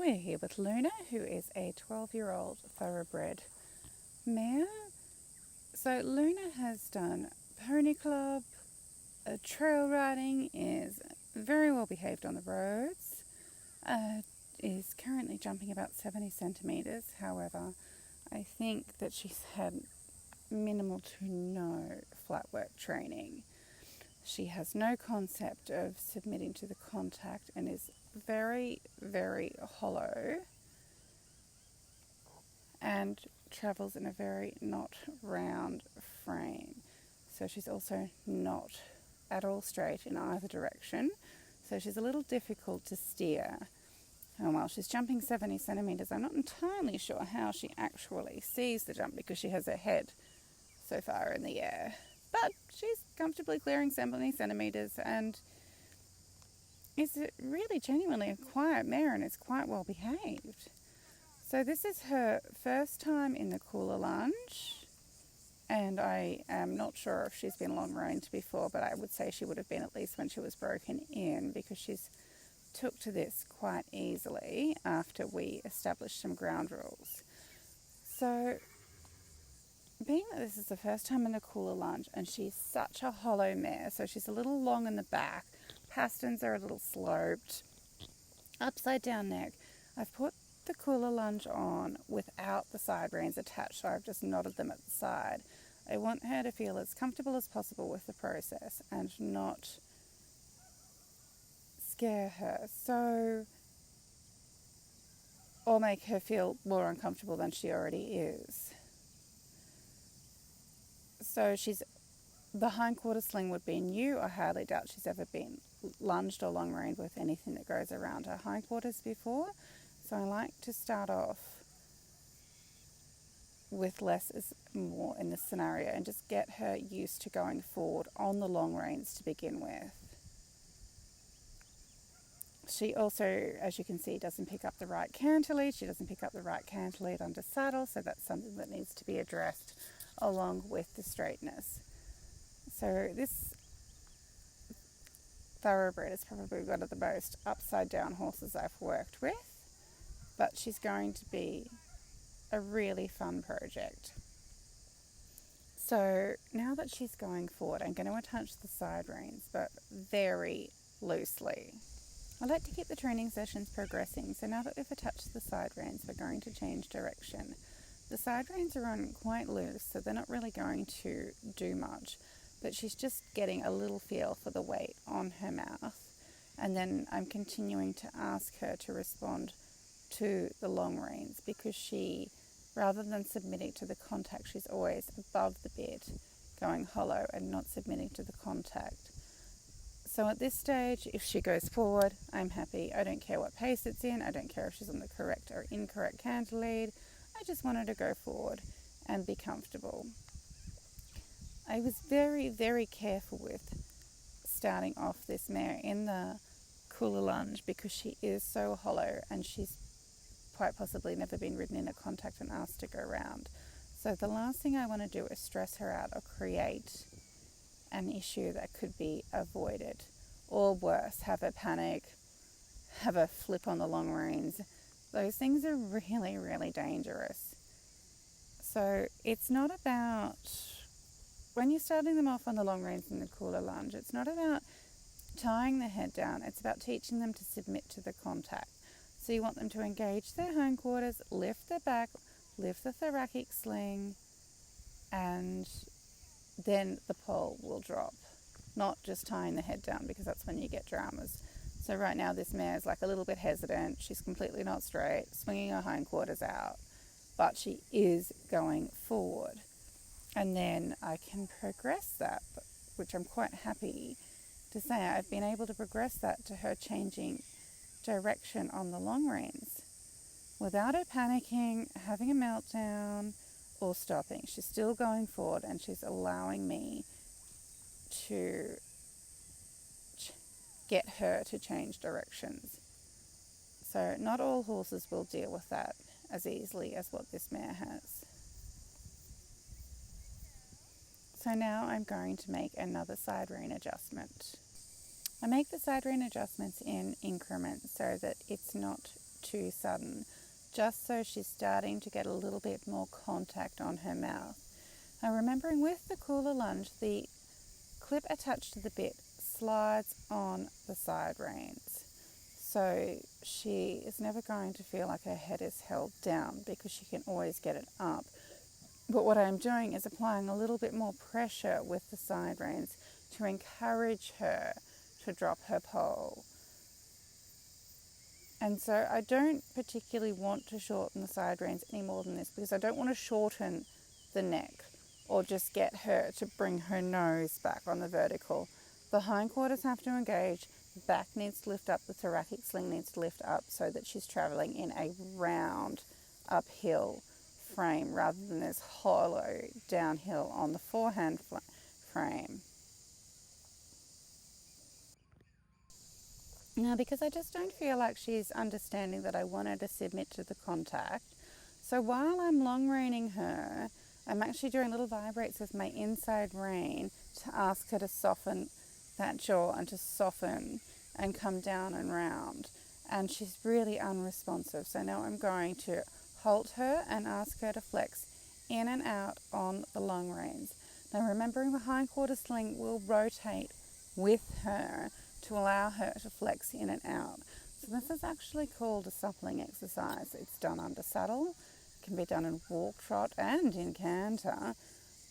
We're here with Luna, who is a 12-year-old thoroughbred mare. So Luna has done pony club, trail riding, is very well behaved on the roads, is currently jumping about 70 centimetres. However, I think that she's had minimal to no flatwork training. She has no concept of submitting to the contact and is very, very hollow and travels in a very not round frame. So she's also not at all straight in either direction. So she's a little difficult to steer. And while she's jumping 70 centimetres, I'm not entirely sure how she actually sees the jump because she has her head so far in the air. But she's comfortably clearing 70 centimetres and is really genuinely a quiet mare and is quite well behaved. So this is her first time in the Kula Lunge, and I am not sure if she's been long-reined before, but I would say she would have been at least when she was broken in, because she's took to this quite easily after we established some ground rules. So being that this is the first time in the Kula Lunge and she's such a hollow mare, so she's a little long in the back, pasterns are a little sloped, upside down neck, I've put the Kula Lunge on without the side reins attached, so I've just knotted them at the side. I want her to feel as comfortable as possible with the process and not scare her, or make her feel more uncomfortable than she already is. So the hindquarter sling would be new. I highly doubt she's ever been lunged or long-reined with anything that goes around her hindquarters before. So I like to start off with less is more in this scenario and just get her used to going forward on the long reins to begin with. She also, as you can see, doesn't pick up the right canter lead. She doesn't pick up the right canter lead under saddle, so that's something that needs to be addressed along with the straightness. So this thoroughbred is probably one of the most upside down horses I've worked with, but she's going to be a really fun project. So now that she's going forward, I'm going to attach the side reins, but very loosely. I like to keep the training sessions progressing, so now that we've attached the side reins, we're going to change direction. The side reins are on quite loose, so they're not really going to do much, but she's just getting a little feel for the weight on her mouth, and then I'm continuing to ask her to respond to the long reins, because she, rather than submitting to the contact, she's always above the bit, going hollow and not submitting to the contact. So at this stage, if she goes forward, I'm happy. I don't care what pace it's in. I don't care if she's on the correct or incorrect canter lead. I just want her to go forward and be comfortable. I was very, very careful with starting off this mare in the Kula Lunge because she is so hollow and she's quite possibly never been ridden in a contact and asked to go round. So the last thing I want to do is stress her out or create an issue that could be avoided, or worse, have her panic, have her flip on the long reins. Those things are really, really dangerous. So it's not about, when you're starting them off on the long reins in the Kula Lunge, it's not about tying the head down, it's about teaching them to submit to the contact. So you want them to engage their hindquarters, lift their back, lift the thoracic sling, and then the pole will drop. Not just tying the head down, because that's when you get dramas. So right now this mare is like a little bit hesitant. She's completely not straight, swinging her hindquarters out, but she is going forward. And then I can progress that, which I'm quite happy to say. I've been able to progress that to her changing direction on the long reins without her panicking, having a meltdown, or stopping. She's still going forward and she's allowing me to get her to change directions. So not all horses will deal with that as easily as what this mare has. So now I'm going to make another side rein adjustment. I make the side rein adjustments in increments so that it's not too sudden, just so she's starting to get a little bit more contact on her mouth. Now remembering with the Kula Lunge, the clip attached to the bit slides on the side reins. So she is never going to feel like her head is held down because she can always get it up. But what I'm doing is applying a little bit more pressure with the side reins to encourage her to drop her pole. And so I don't particularly want to shorten the side reins any more than this because I don't want to shorten the neck or just get her to bring her nose back on the vertical. The hindquarters have to engage, the back needs to lift up, the thoracic sling needs to lift up so that she's traveling in a round uphill frame rather than this hollow downhill on the forehand frame. Now, because I just don't feel like she's understanding that I want her to submit to the contact, so while I'm long reining her, I'm actually doing little vibrates with my inside rein to ask her to soften that jaw and to soften and come down and round. And she's really unresponsive. So now I'm going to halt her and ask her to flex in and out on the long reins. Now remembering the hindquarter sling will rotate with her to allow her to flex in and out. So this is actually called a suppling exercise. It's done under saddle, can be done in walk, trot and in canter,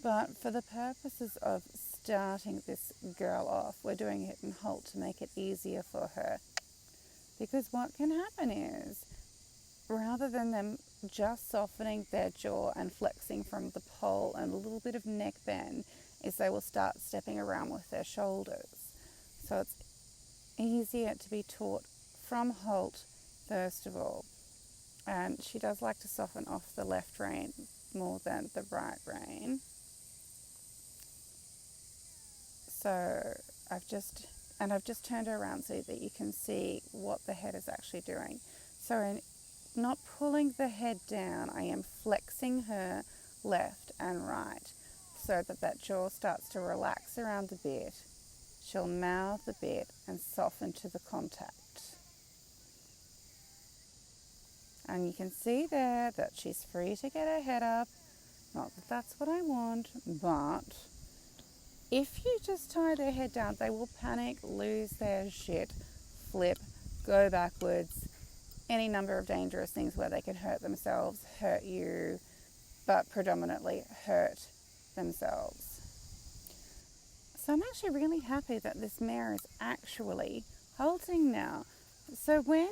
but for the purposes of starting this girl off, we're doing it in halt to make it easier for her. Because what can happen is, rather than them just softening their jaw and flexing from the pole and a little bit of neck bend, is they will start stepping around with their shoulders. So it's easier to be taught from halt first of all. And she does like to soften off the left rein more than the right rein. So I've just turned her around so that you can see what the head is actually doing. So in not pulling the head down, I am flexing her left and right so that that jaw starts to relax around the bit. She'll mouth the bit and soften to the contact. And you can see there that she's free to get her head up. Not that that's what I want, but if you just tie their head down, they will panic, lose their shit, flip, go backwards, any number of dangerous things where they could hurt themselves, hurt you, but predominantly hurt themselves. So I'm actually really happy that this mare is actually halting now. So when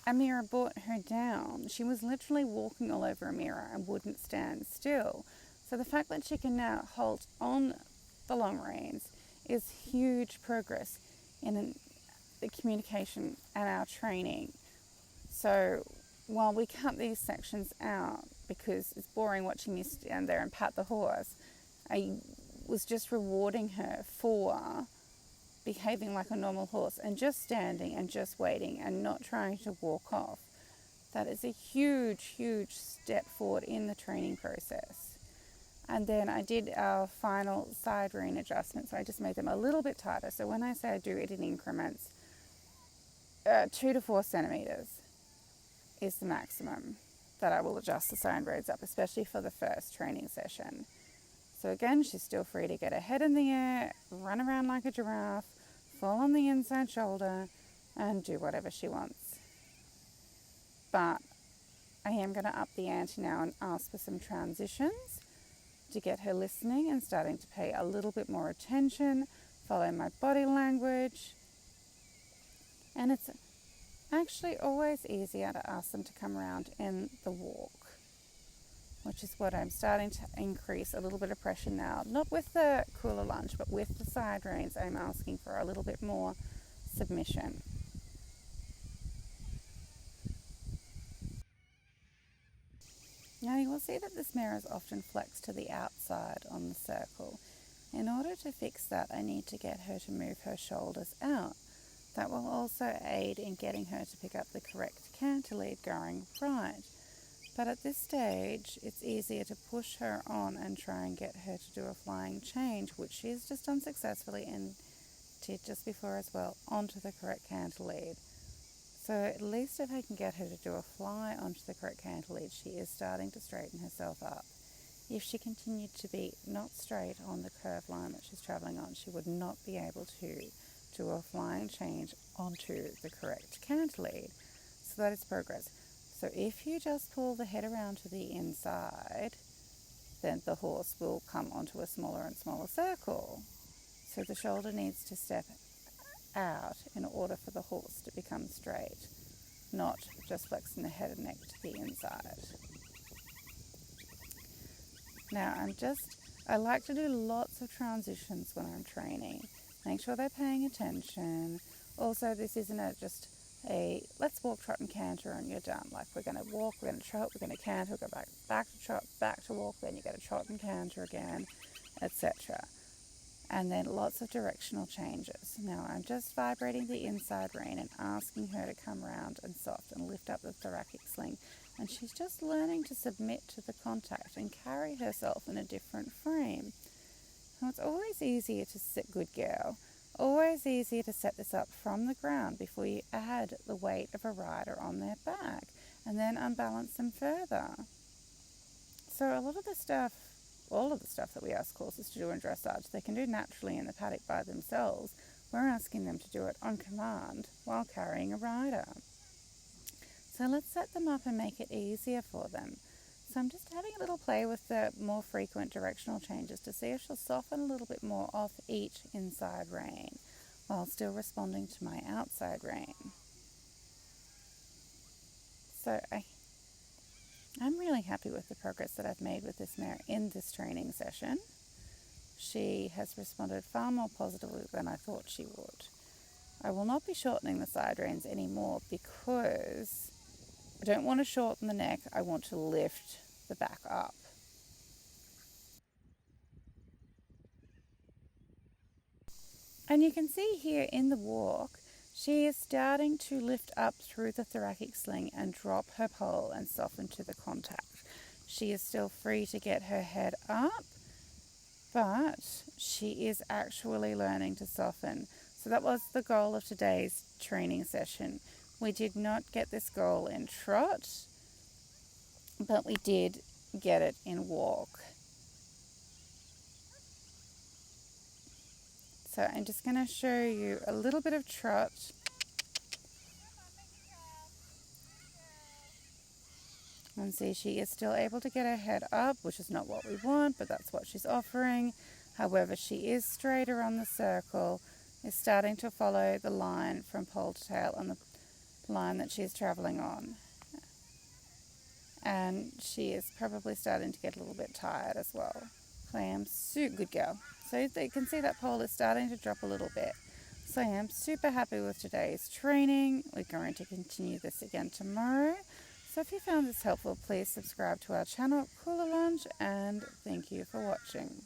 Amira brought her down, she was literally walking all over Amira and wouldn't stand still. So the fact that she can now halt on the long reins is huge progress in the communication and our training. So while we cut these sections out because it's boring watching me stand there and pat the horse, I was just rewarding her for behaving like a normal horse and just standing and just waiting and not trying to walk off. That is a huge, huge step forward in the training process. And then I did our final side rein adjustments. So I just made them a little bit tighter. So when I say I do it in increments, 2 to 4 centimeters is the maximum that I will adjust the side reins up, especially for the first training session. So again, she's still free to get her head in the air, run around like a giraffe, fall on the inside shoulder, and do whatever she wants. But I am going to up the ante now and ask for some transitions to get her listening and starting to pay a little bit more attention, follow my body language. And it's actually always easier to ask them to come around in the walk, which is what I'm starting to increase a little bit of pressure now. Not with the Kula Lunge, but with the side reins, I'm asking for a little bit more submission. Now you will see that this mare is often flexed to the outside on the circle. In order to fix that, I need to get her to move her shoulders out. That will also aid in getting her to pick up the correct canter lead going right. But at this stage, it's easier to push her on and try and get her to do a flying change, which she's just done successfully and did just before as well, onto the correct canter lead. So at least if I can get her to do a fly onto the correct canter lead, she is starting to straighten herself up. If she continued to be not straight on the curved line that she's travelling on, she would not be able to do a flying change onto the correct canter lead. So that is progress. So if you just pull the head around to the inside, then the horse will come onto a smaller and smaller circle. So the shoulder needs to step out in order for the horse to become straight, not just flexing the head and neck to the inside. Now I like to do lots of transitions when I'm training. Make sure they're paying attention. Also, this isn't just a let's walk, trot and canter and you're done. Like we're going to walk, we're going to trot, we're going to canter, go back to trot, back to walk, then you go to trot and canter again, etc. And then lots of directional changes. Now I'm just vibrating the inside rein and asking her to come round and soft and lift up the thoracic sling. And she's just learning to submit to the contact and carry herself in a different frame. Now it's always easier to sit, good girl, always easier to set this up from the ground before you add the weight of a rider on their back and then unbalance them further. So all of the stuff that we ask horses to do in dressage, they can do naturally in the paddock by themselves. We're asking them to do it on command while carrying a rider. So let's set them up and make it easier for them. So I'm just having a little play with the more frequent directional changes to see if she'll soften a little bit more off each inside rein while still responding to my outside rein. So I'm really happy with the progress that I've made with this mare in this training session. She has responded far more positively than I thought she would. I will not be shortening the side reins anymore because I don't want to shorten the neck, I want to lift the back up. And you can see here in the walk, she is starting to lift up through the thoracic sling and drop her pole and soften to the contact. She is still free to get her head up, but she is actually learning to soften. So that was the goal of today's training session. We did not get this goal in trot, but we did get it in walk. So I'm just going to show you a little bit of trot. And see, she is still able to get her head up, which is not what we want, but that's what she's offering. However, she is straighter on the circle, is starting to follow the line from pole to tail on the line that she's traveling on. And she is probably starting to get a little bit tired as well. So I am good girl. So you can see that pole is starting to drop a little bit. So I am super happy with today's training. We're going to continue this again tomorrow. So if you found this helpful, please subscribe to our channel, Kula Lunge, and thank you for watching.